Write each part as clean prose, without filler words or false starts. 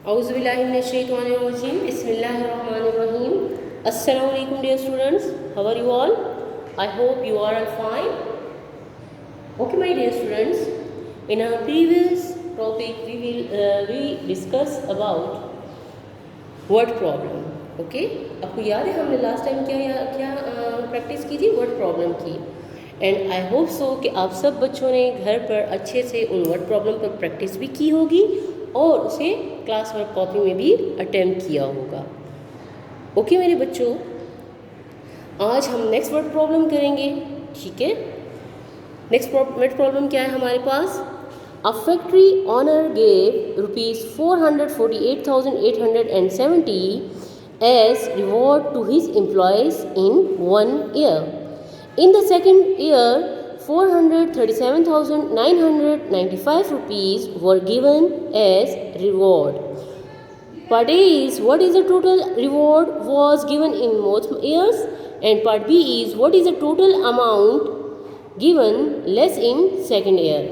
Auzubillahiminash-shaytanir-rajim. Bismillahir-rahmanir-rahim. Assalamu alaikum dear students. How are you all? I hope you are all fine. Okay my dear students, in our previous topic we discuss about word problem. Okay, आपको याद है हमने last time क्या practice की थी? Word problem की. And I hope so कि आप सब बच्चों ने घर पर अच्छे से उन वर्ड प्रॉब्लम पर प्रैक्टिस भी की होगी और उसे क्लास वर्क कॉपी में भी अटेम्प्ट किया होगा. ओके मेरे बच्चों, आज हम नेक्स्ट वर्ड प्रॉब्लम करेंगे. ठीक है, नेक्स्ट वर्ड प्रॉब्लम क्या है हमारे पास? A factory owner gave rupees 448,870 as reward to his employees in 1 year. In the second year, 437,995 rupees were given as reward. Part A is what is the total reward was given in both years, and part B is what is the total amount given less in second year.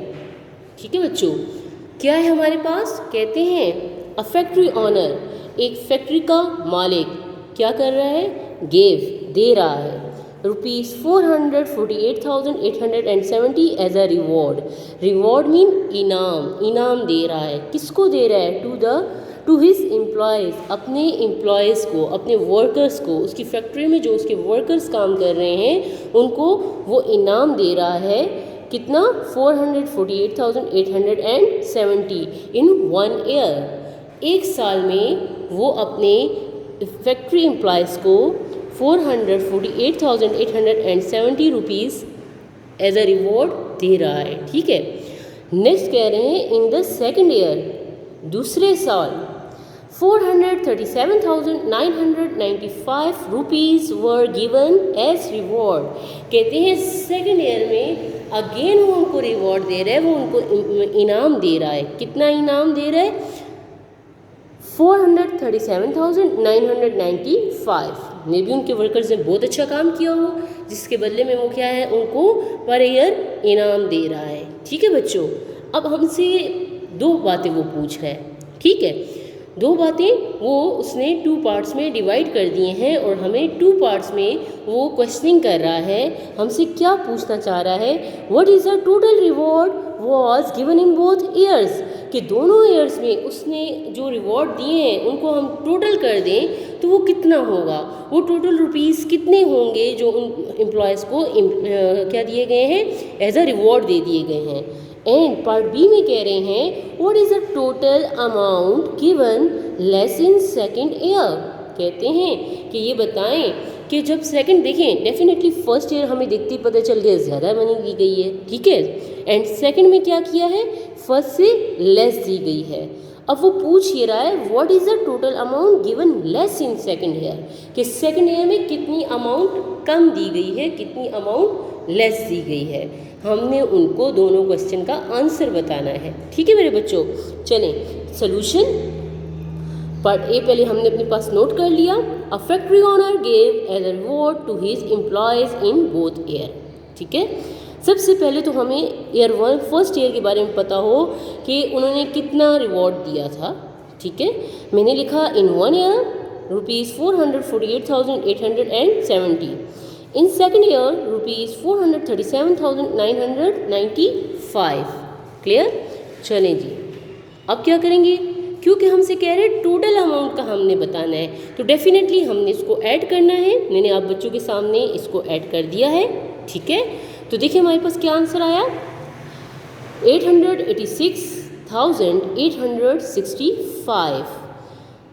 ठीक है बच्चों, क्या है हमारे पास? कहते हैं a factory honour, एक factory का मालिक क्या कर रहा है? गेव, दे रहा है rupees 448,870 as a reward. Reward mean इनाम, इनाम दे रहा है. किसको दे रहा है? टू हिज एम्प्लॉयज़, अपने एम्प्लॉयज़ को, अपने वर्कर्स को. उसकी फैक्ट्री में जो उसके वर्कर्स काम कर रहे हैं उनको वो इनाम दे रहा है. कितना? 448,870 इन 1 ईयर. एक साल में वो अपने फैक्ट्री एम्प्लॉयज़ को 448,870 रुपीज़ एज अ रिवॉर्ड दे रहा है. ठीक है, नेक्स्ट कह रहे हैं इन द सेकेंड ईयर, दूसरे साल 437,995 rupees were given as reward. कहते हैं सेकेंड ईयर में अगेन वो उनको रिवॉर्ड दे रहा है, वो उनको इनाम दे रहा है. कितना इनाम दे रहा है? 437,995. मे भी उनके वर्कर्स ने बहुत अच्छा काम किया हो, जिसके बदले में वो क्या है, उनको पर ईयर इनाम दे रहा है. ठीक है बच्चों, अब हमसे दो बातें वो पूछ रहा है. ठीक है, दो बातें वो उसने 2 पार्ट्स में डिवाइड कर दिए हैं और हमें 2 पार्ट्स में वो क्वेश्चनिंग कर रहा है. हमसे क्या पूछना चाह रहा है? What is the total reward was given in both years. कि दोनों ईयर्स में उसने जो रिवॉर्ड दिए हैं उनको हम टोटल कर दें तो वो कितना होगा? वो टोटल रुपीज़ कितने होंगे जो उन एम्प्लॉयज़ को क्या दिए गए हैं? एज अ रिवॉर्ड दे दिए गए हैं. एंड पार्ट बी में कह रहे हैं what is the total amount given less in second year. कहते हैं कि ये बताएं कि जब सेकंड देखें, डेफिनेटली फर्स्ट ईयर हमें देखते ही पता चल गया ज़्यादा मनी दी गई है. ठीक है, एंड सेकंड में क्या किया है? फर्स्ट से लेस दी गई है. अब वो पूछ ये रहा है what is the total amount given less in second year, कि सेकंड ईयर में कितनी अमाउंट कम दी गई है, कितनी अमाउंट लेस दी गई है. हमने उनको दोनों क्वेश्चन का आंसर बताना है. ठीक है मेरे बच्चों, चलें सोल्यूशन. पार्ट ए पहले हमने अपने पास नोट कर लिया. A factory owner gave as a reward to his employees in both year. ठीक है, सबसे पहले तो हमें ईयर 1 फर्स्ट ईयर के बारे में पता हो कि उन्होंने कितना रिवॉर्ड दिया था. ठीक है, मैंने लिखा इन 1 ईयर रुपीज़ 448,870. इन सेकेंड ईयर रुपीज़ 437,995. क्लियर? चलें जी, अब क्या करेंगे? क्योंकि हमसे कह रहे हैं टोटल अमाउंट का हमने बताना है तो डेफिनेटली हमने इसको ऐड करना है. मैंने आप बच्चों के सामने इसको ऐड कर दिया है. ठीक है, तो देखिए हमारे पास क्या आंसर आया? 886,865.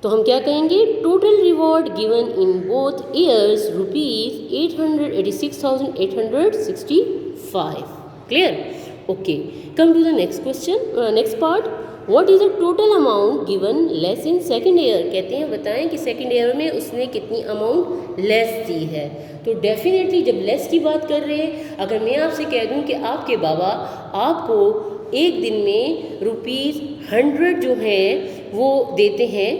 तो हम क्या कहेंगे? Total reward given in both years rupees 886,865. Clear? Okay, come to the next question, next part. What is the total amount given less in second year. कहते हैं बताएं कि सेकेंड ईयर में उसने कितनी अमाउंट लेस दी है. तो डेफिनेटली जब लेस की बात कर रहे हैं, अगर मैं आपसे कह दूं कि आपके बाबा आपको एक दिन में रुपीज़ 100 जो है वो देते हैं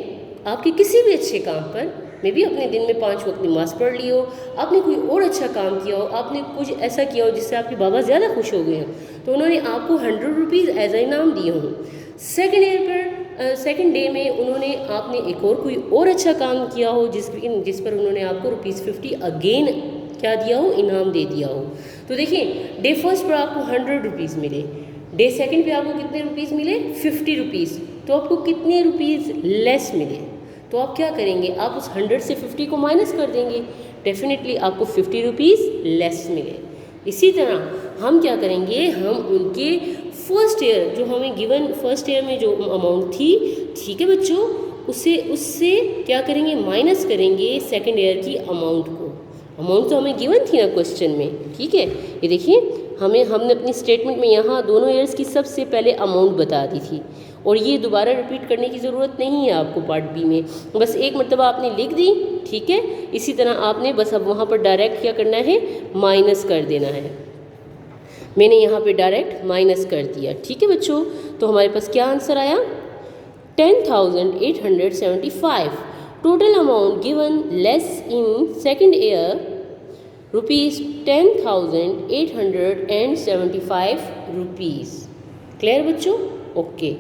आपके किसी भी अच्छे काम पर, मे भी अपने दिन में 5 वक्त नमाज़ पढ़ ली हो, आपने कोई और अच्छा काम किया हो, आपने कुछ ऐसा किया हो जिससे आपके बाबा ज़्यादा खुश हो गए हों, तो उन्होंने आपको 100 रुपीज़ एज ए इनाम दिए हों। सेकेंड डे में उन्होंने आपने एक और कोई और अच्छा काम किया हो जिस पर उन्होंने आपको ₹50 अगेन क्या दिया हो, इनाम दे दिया हो। तो देखिए डे फर्स्ट पर आपको 100 रुपीज़ मिले, डे सेकंड पे आपको कितने रुपीज़ मिले, 50 रुपीज़, तो आपको कितने रुपीज़ लेस मिले। तो आप क्या करेंगे, आप उस 100 से 50 को माइनस कर देंगे, डेफिनेटली आपको 50 रुपीज़ लेस मिले। इसी तरह हम क्या करेंगे, हम उनके फर्स्ट ईयर जो हमें गिवन फर्स्ट ईयर में जो अमाउंट थी, ठीक है बच्चों, उससे क्या करेंगे, माइनस करेंगे सेकेंड ईयर की अमाउंट को। अमाउंट तो हमें गिवन थी ना क्वेश्चन में, ठीक है। ये देखिए हमने अपनी स्टेटमेंट में यहाँ दोनों ईयर्स की सबसे पहले अमाउंट बता दी थी, और ये दोबारा रिपीट करने की ज़रूरत नहीं है आपको पार्ट बी में, बस एक मरतबा आपने लिख दी, ठीक है। इसी तरह आपने बस अब वहाँ पर डायरेक्ट क्या करना है, माइनस कर देना है। मैंने यहाँ पे डायरेक्ट माइनस कर दिया, ठीक है बच्चों। तो हमारे पास क्या आंसर आया, 10,875। Total amount given less in second year ₹10,875 rupees. Clear बच्चों, ओके।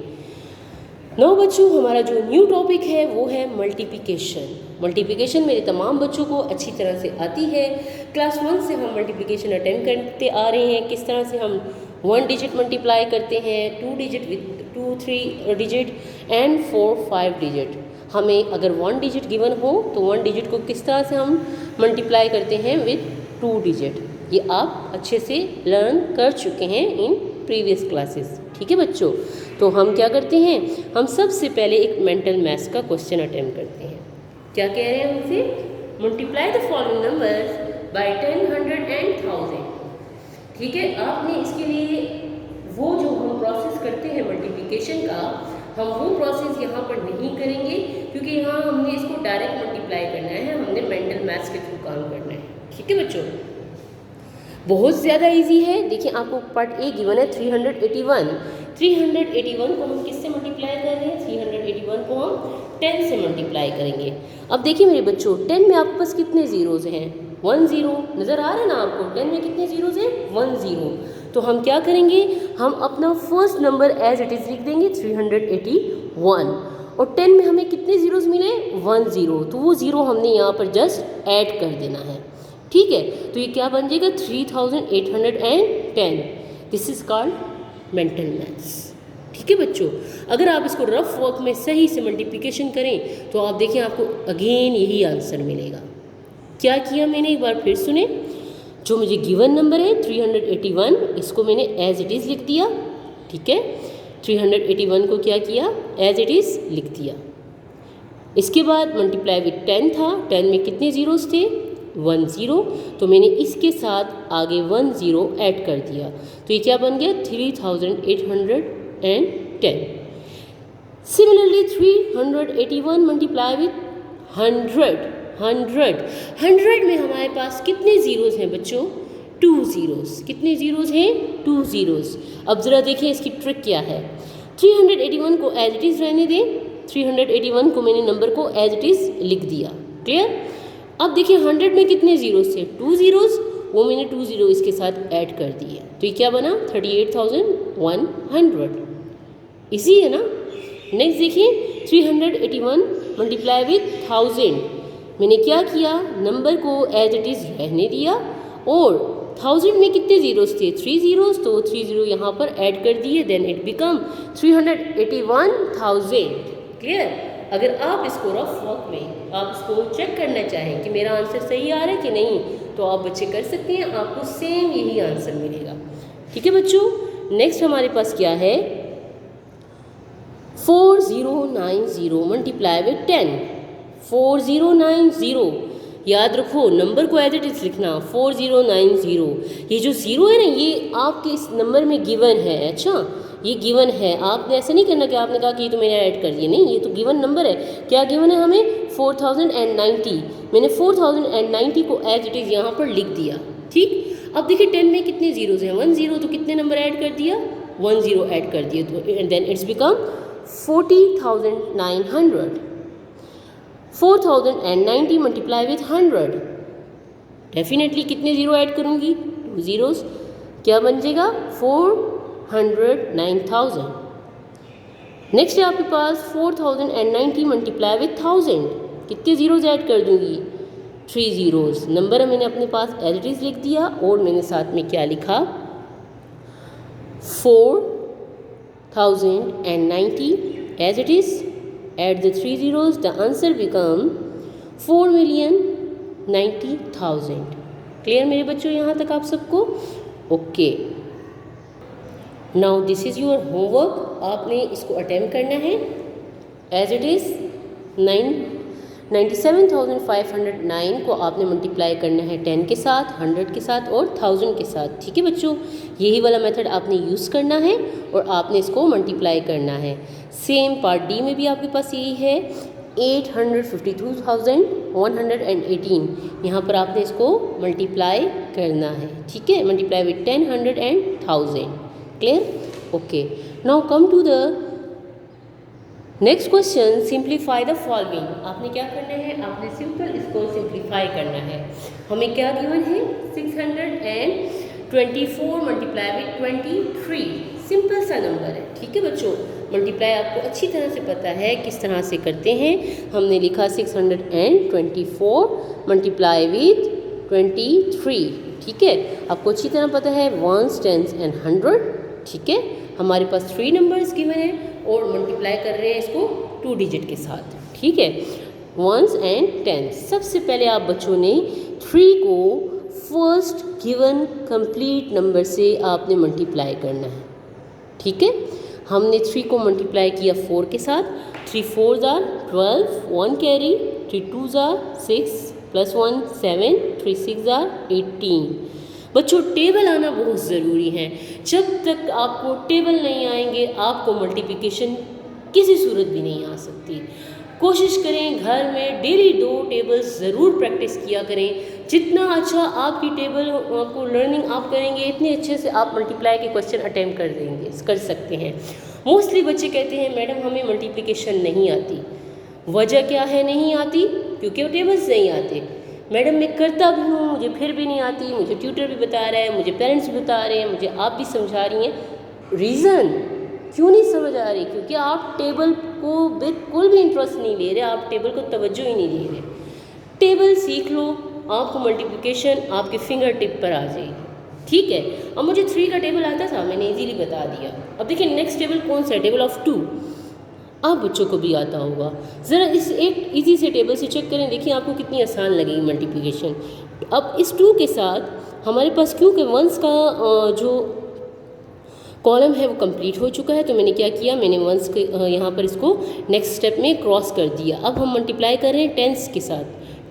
नो बच्चों, हमारा जो न्यू टॉपिक है वो है मल्टीप्लिकेशन। मल्टीप्लिकेशन मेरे तमाम बच्चों को अच्छी तरह से आती है। क्लास 1 से हम मल्टीप्लिकेशन अटेम्प्ट करते आ रहे हैं, किस तरह से हम 1 डिजिट मल्टीप्लाई करते हैं, 2 digit with 2-3 digit and 4-5 digit. हमें अगर 1 डिजिट गिवन हो तो 1 डिजिट को किस तरह से हम मल्टीप्लाई करते हैं विद 2 डिजिट। ये आप अच्छे से लर्न कर चुके हैं इन प्रीवियस क्लासेस, ठीक है बच्चों। तो हम क्या करते हैं, हम सबसे पहले एक मेंटल मैथ्स का क्वेश्चन अटेम्प्ट करते हैं। क्या कह रहे हैं हमसे, multiply the following numbers by 10, 100 and 1000। ठीक है, आपने इसके लिए वो जो हम प्रोसेस करते हैं मल्टीप्लिकेशन का, हम वो प्रोसेस यहाँ पर नहीं करेंगे क्योंकि यहाँ हमने इसको डायरेक्ट मल्टीप्लाई करना है, हमने मेंटल मैथ्स के थ्रू काम करना है, ठीक है बच्चों। बहुत ज़्यादा इजी है। देखिए आपको पार्ट ए गिवन है 381 को हम किससे मल्टीप्लाई कर रहे हैं, 381 को हम 10 से मल्टीप्लाई करेंगे। अब देखिए मेरे बच्चों, 10 में आपके पास कितने ज़ीरोज़ हैं, 1 0 नज़र आ रहा है ना आपको, 10 में कितने ज़ीरोज़ हैं, 1 0। तो हम क्या करेंगे, हम अपना first number as it is लिख देंगे 381, और 10 में हमें कितने ज़ीरोज़ मिले, 1 0, तो वो ज़ीरो हमने यहाँ पर जस्ट ऐड कर देना है, ठीक है। तो ये क्या बन जाएगा, 3810। This is called mental maths, ठीक है बच्चों। अगर आप इसको रफ वर्क में सही से मल्टीप्लिकेशन करें तो आप देखिए आपको अगेन यही आंसर मिलेगा। क्या किया मैंने, एक बार फिर सुने। जो मुझे गिवन नंबर है 381, इसको मैंने एज इट इज़ लिख दिया, ठीक है। 381 को क्या किया, एज इट इज़ लिख दिया। इसके बाद मल्टीप्लाई विथ 10 था, 10 में कितने ज़ीरोज़ थे, 1 0, तो मैंने इसके साथ आगे 1 0 ऐड कर दिया, तो ये क्या बन गया, 3810। सिमिलरली 381 मल्टीप्लाई विथ 100 में हमारे पास कितने ज़ीरोज़ हैं बच्चों, 2 ज़ीरोज़। कितने ज़ीरोज़ हैं, 2 ज़ीरोज़। अब ज़रा देखिए इसकी ट्रिक क्या है। 381 को एज इट इज़ रहने दें, 381 को मैंने नंबर को एज इट इज़ लिख दिया, क्लियर। अब देखिए 100 में कितने ज़ीरोज़ थे, 2 ज़ीरोज़, वो मैंने 2 ज़ीरो इसके साथ ऐड कर दिए, तो ये क्या बना, 38,100। इसी है ना। नेक्स्ट देखिए 381 मल्टीप्लाई विथ 1000, मैंने क्या किया, नंबर को एज इट इज़ रहने दिया, और 1000 में कितने ज़ीरोज़ थे, 3 ज़ीरोज़, तो 3 ज़ीरो यहाँ पर ऐड कर दिए, देन इट बिकम 381,000, क्लियर। अगर आप इसको रफ वर्क में आप इसको चेक करना चाहें कि मेरा आंसर सही आ रहा है कि नहीं, तो आप बच्चे कर सकते हैं, आपको सेम यही आंसर मिलेगा, ठीक है बच्चों। नेक्स्ट हमारे पास क्या है, 4090 मल्टीप्लाई विथ 10। 4090, याद रखो नंबर को एज इट इज़ लिखना, 4090। ये जो ज़ीरो है ना, ये आपके इस नंबर में गिवन है, अच्छा ये गिवन है, आपने ऐसा नहीं करना कि आपने कहा कि ये तो मैंने ऐड कर दिया, नहीं, ये तो गिवन नंबर है। क्या गिवन है हमें, 4090, मैंने 4090 को एज इट इज़ यहाँ पर लिख दिया, ठीक। अब देखिए 10 में कितने ज़ीरोज़ हैं, 1 0, तो कितने नंबर ऐड कर दिया, 1 0 ऐड कर दिया, तो then it's become 40,900। 4090 multiply with 100, definitely कितने ज़ीरो ऐड करूँगी, 2 ज़ीरोज़, क्या बन जाएगा 409,000। नेक्स्ट है आपके पास 4090 मल्टीप्लाई विथ 1000, कितने ज़ीरोज़ ऐड कर दूँगी, 3 ज़ीरोज़। नंबर मैंने अपने पास एज इट इज़ लिख दिया और मैंने साथ में क्या लिखा, 4090 as it is, add the 3 zeros, the answer become 4,90,000। Clear मेरे बच्चों यहाँ तक आप सबको? Okay, now this is your homework, आपने इसको अटेम्प्ट करना है। एज इट इज़ 97,509 को आपने मल्टीप्लाई करना है 10 के साथ, 100 के साथ और 1000 के साथ। ठीक है बच्चों, यही वाला मेथड आपने यूज़ करना है और आपने इसको मल्टीप्लाई करना है। सेम पार्ट डी में भी आपके पास यही है, 852,118, यहाँ पर आपने इसको मल्टीप्लाई करना है। ठीक है, multiply with 10, 100 and 1000। Clear? Okay, now come to the next question, simplify the following. आपने क्या करना है, आपने सिंपल इसको सिंप्लीफाई करना है। हमें क्या गिवन है, 624 मल्टीप्लाई विथ 23, सिंपल सा नंबर है। ठीक है बच्चों, मल्टीप्लाई आपको अच्छी तरह से पता है किस तरह से करते हैं। हमने लिखा 624 मल्टीप्लाई विथ 23। ठीक है, आपको अच्छी तरह पता है वंस, टेंस एंड 100। ठीक है, हमारे पास 3 नंबर्स गिवन है और मल्टीप्लाई कर रहे हैं इसको 2 डिजिट के साथ। ठीक है, वंस एंड टेंस। सबसे पहले आप बच्चों ने 3 को फर्स्ट गिवन कंप्लीट नंबर से आपने मल्टीप्लाई करना है। ठीक है, हमने 3 को मल्टीप्लाई किया 4 के साथ, 3 4s are 12, 1 carry, 3 2s are 6 + 1 7, 3 6s are 18। बच्चों टेबल आना बहुत ज़रूरी है, जब तक आपको टेबल नहीं आएंगे आपको मल्टीप्लिकेशन किसी सूरत भी नहीं आ सकती। कोशिश करें घर में डेली 2 टेबल्स ज़रूर प्रैक्टिस किया करें। जितना अच्छा आपकी टेबल को लर्निंग आप करेंगे, इतने अच्छे से आप मल्टीप्लाई के क्वेश्चन अटेम्प्ट कर सकते हैं। मोस्टली बच्चे कहते हैं मैडम हमें मल्टीप्लिकेशन नहीं आती। वजह क्या है नहीं आती? क्योंकि वो टेबल्स नहीं आते। मैडम मैं करता भी हूँ, मुझे फिर भी नहीं आती, मुझे ट्यूटर भी बता रहा है, मुझे पेरेंट्स भी बता रहे हैं, मुझे आप भी समझा रही हैं। रीज़न क्यों नहीं समझ आ रही? क्योंकि आप टेबल को बिल्कुल भी इंटरेस्ट नहीं ले रहे, आप टेबल को तवज्जो ही नहीं दे रहे। टेबल सीख लो, आपको मल्टीप्लिकेशन आपके फिंगर टिप पर आ जाएगी। ठीक है, अब मुझे 3 का टेबल आता था, मैंने इजीली बता दिया। अब देखिए नेक्स्ट टेबल कौन सा है, टेबल ऑफ 2। आप बच्चों को भी आता होगा, ज़रा इस एक इजी से टेबल से चेक करें, देखिए आपको कितनी आसान लगेगी मल्टीप्लिकेशन। अब इस 2 के साथ हमारे पास क्योंकि वंस का जो कॉलम है वो कंप्लीट हो चुका है, तो मैंने क्या किया, मैंने वंस के यहाँ पर इसको नेक्स्ट स्टेप में क्रॉस कर दिया। अब हम मल्टीप्लाई कर रहे हैं टेंस के साथ,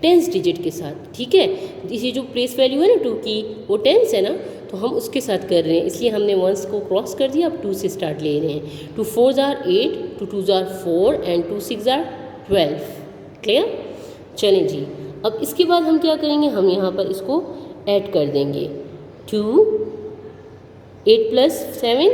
टेंस डिजिट के साथ। ठीक है, ये जो प्लेस वैल्यू है ना 2 की, वो टेंस है ना, तो हम उसके साथ कर रहे हैं, इसलिए हमने वंस को क्रॉस कर दिया। अब 2 से स्टार्ट ले रहे हैं। 2 4s are 8, 2 2s are 4 and 2 6s are 12। Clear? चलें जी, अब इसके बाद हम क्या करेंगे, हम यहाँ पर इसको ऐड कर देंगे। 2 8 + 7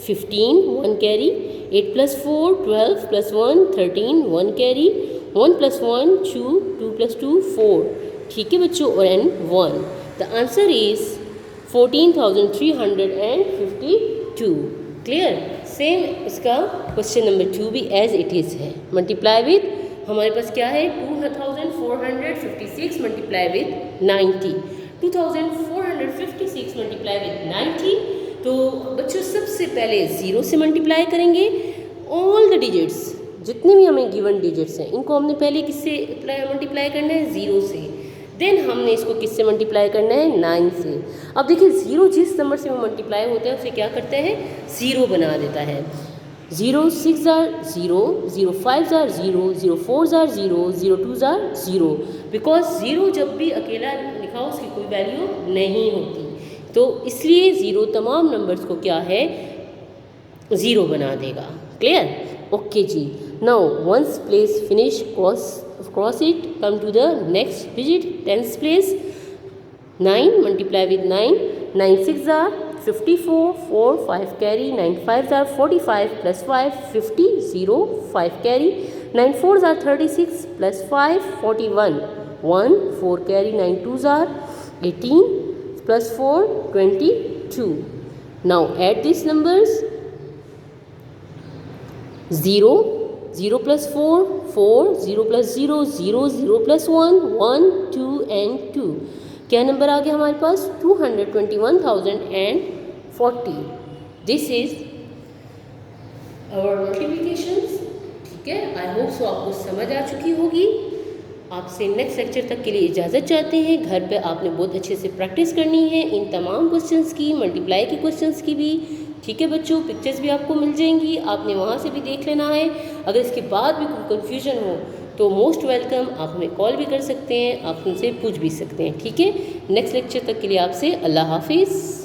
15, 1 कैरी, 8 + 4 12 + 1 13, 1 कैरी, 1 + 1 2, 2 + 2 4। ठीक है बच्चों, और and 1। The answer is 14,352। Clear? Same इसका क्वेश्चन नंबर 2 भी एज इट इज़ है। मल्टीप्लाई विथ हमारे पास क्या है, 2456 मल्टीप्लाई विथ 90, 2456 मल्टीप्लाई विथ 90। तो बच्चों सबसे पहले 0 से मल्टीप्लाई करेंगे। ऑल द डिजिट्स, जितने भी हमें गिवन डिजिट्स हैं, इनको हमने पहले किससे मल्टीप्लाई करना है, 0 से। देन हमने इसको किससे मल्टीप्लाई करना है, 9 से। अब देखिए 0 जिस नंबर से वो मल्टीप्लाई होता है उसे क्या करता है, 0 बना देता है। 0 6s are 0, 0 5s are 0, 0 4s are 0, 0 2s are 0। Because 0 जब भी अकेला लिखा हो उसकी कोई वैल्यू नहीं होती, तो इसलिए 0 तमाम नंबर्स को क्या है, 0 बना देगा। क्लियर? ओके जी, now once place finish cross it, come to the next digit, tens place। 9 multiply with 9, 9 6s are 54, 4 5 carry, 9 5s are 45 + 5 50, 0 5 carry, 9 4s are 36 plus 5 41. 1 4 carry 9 2s are 18 plus 4 22. Now add these numbers. 0 0 plus 4 4 0 plus 0 0 0 plus 1 1 2 and 2. क्या number आ गया हमारे पास? 221,040. This is our multiplications. ठीक है, I hope so आपको समझ आ चुकी होगी. आपसे नेक्स्ट लेक्चर तक के लिए इजाज़त चाहते हैं. घर पे आपने बहुत अच्छे से प्रैक्टिस करनी है इन तमाम क्वेश्चंस की, मल्टीप्लाई के क्वेश्चंस की भी. ठीक है बच्चों, पिक्चर्स भी आपको मिल जाएंगी, आपने वहाँ से भी देख लेना है. अगर इसके बाद भी कोई कन्फ्यूजन हो तो मोस्ट वेलकम, आप हमें कॉल भी कर सकते हैं, आप हमसे पूछ भी सकते हैं. ठीक है, नेक्स्ट लेक्चर तक के लिए आपसे अल्लाह हाफिज़.